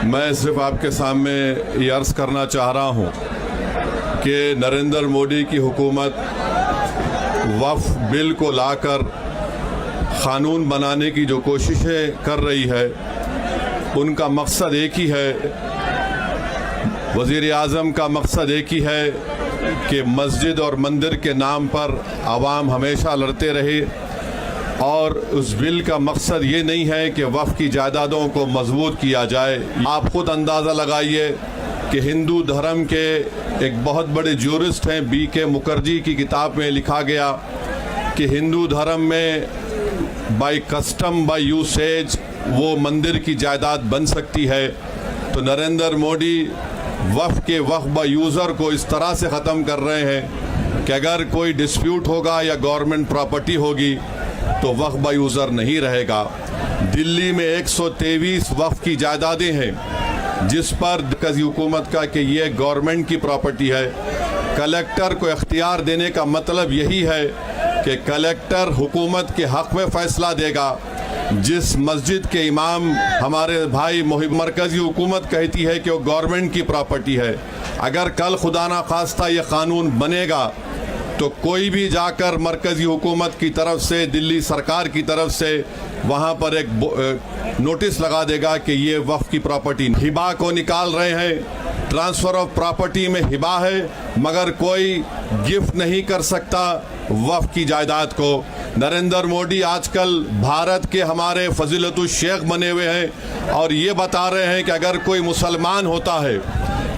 मैं सिर्फ आपके सामने ये अर्ज़ करना चाह रहा हूँ कि नरेंद्र मोदी की हुकूमत वक्फ बिल को लाकर क़ानून बनाने की जो कोशिशें कर रही है उनका मकसद एक ही है, वज़ीर आज़म का मकसद एक ही है कि मस्जिद और मंदिर के नाम पर आवाम हमेशा लड़ते रहे। और उस बिल का मकसद ये नहीं है कि वक्फ की जायदादों को मजबूत किया जाए। आप खुद अंदाज़ा लगाइए कि हिंदू धर्म के एक बहुत बड़े ज्यूरिस्ट हैं BK मुखर्जी की किताब में लिखा गया कि हिंदू धर्म में बाय कस्टम बाय यूसेज वो मंदिर की जायदाद बन सकती है। तो नरेंद्र मोदी वक्फ के वक्फ बाय यूज़र को इस तरह से ख़त्म कर रहे हैं कि अगर कोई डिस्प्यूट होगा या गवर्नमेंट प्रॉपर्टी होगी तो वक्फ बाय यूज़र नहीं रहेगा। दिल्ली में 123 वक्फ की जायदादें हैं जिस पर मरकज़ी हुकूमत का कि ये गवर्नमेंट की प्रॉपर्टी है। कलेक्टर को इख्तियार देने का मतलब यही है कि कलेक्टर हुकूमत के हक़ में फ़ैसला देगा। जिस मस्जिद के इमाम हमारे भाई मरकज़ी हुकूमत कहती है कि वो गवर्नमेंट की प्रॉपर्टी है, अगर कल खुदा ना खास्ता ये क़ानून बनेगा तो कोई भी जाकर मरकज़ी हुकूमत की तरफ से, दिल्ली सरकार की तरफ से वहाँ पर एक नोटिस लगा देगा कि ये वक्फ की प्रॉपर्टी। हिबा को निकाल रहे हैं, ट्रांसफ़र ऑफ प्रॉपर्टी में हिबा है मगर कोई गिफ्ट नहीं कर सकता वक्फ की जायदाद को। नरेंद्र मोदी आजकल भारत के हमारे फजीलतुल शेख बने हुए हैं और ये बता रहे हैं कि अगर कोई मुसलमान होता है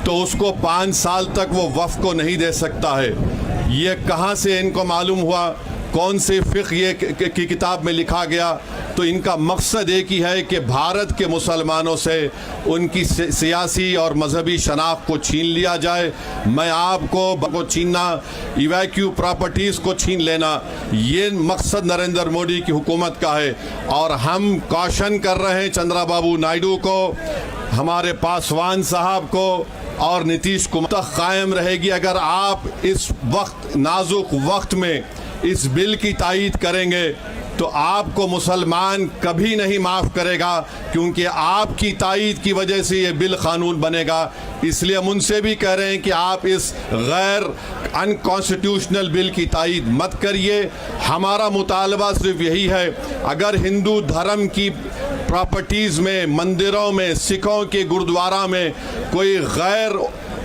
तो उसको 5 साल तक वो वक्फ को नहीं दे सकता है। ये कहाँ से इनको मालूम हुआ, कौन से फ़िक़्ह ये की किताब में लिखा गया? तो इनका मकसद एक ही है कि भारत के मुसलमानों से उनकी सियासी और मजहबी शनाख्त को छीन लिया जाए। मैं आपको छीनना, इवैक्यू प्रॉपर्टीज़ को छीन लेना, ये मकसद नरेंद्र मोदी की हुकूमत का है। और हम कॉशन कर रहे हैं चंद्रबाबू नायडू को, हमारे पासवान साहब को और नीतीश कुमार तक कायम रहेगी। अगर आप इस वक्त नाजुक वक्त में इस बिल की तायीद करेंगे तो आपको मुसलमान कभी नहीं माफ़ करेगा, क्योंकि आपकी तायीद की वजह से ये बिल क़ानून बनेगा। इसलिए हम उनसे भी कह रहे हैं कि आप इस गैर अनकॉन्स्टिट्यूशनल बिल की तायीद मत करिए। हमारा मुतालबा सिर्फ यही है, अगर हिंदू धर्म की प्रॉपर्टीज़ में, मंदिरों में, सिखों के गुरुद्वारा में कोई गैर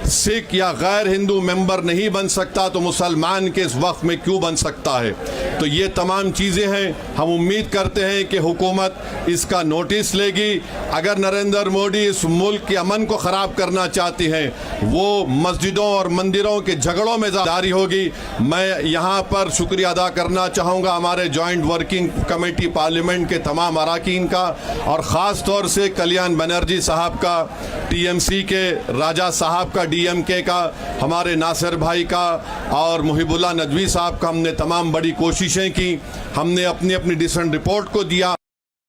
सिख या गैर हिंदू मेंबर नहीं बन सकता तो मुसलमान के इस वक्फ में क्यों बन सकता है? तो ये तमाम चीज़ें हैं। हम उम्मीद करते हैं कि हुकूमत इसका नोटिस लेगी। अगर नरेंद्र मोदी इस मुल्क के अमन को ख़राब करना चाहती हैं, वो मस्जिदों और मंदिरों के झगड़ों में जारी होगी। मैं यहाँ पर शुक्रिया अदा करना चाहूँगा हमारे जॉइंट वर्किंग कमेटी पार्लियामेंट के तमाम अरकान का, और ख़ास तौर से कल्याण बनर्जी साहब का, TMC के राजा साहब का, DMK का, हमारे नासिर भाई का और मुहिबुल्लाह नदवी साहब का। हमने तमाम बड़ी कोशिशें की, हमने अपनी अपनी डिसेंट रिपोर्ट को दिया।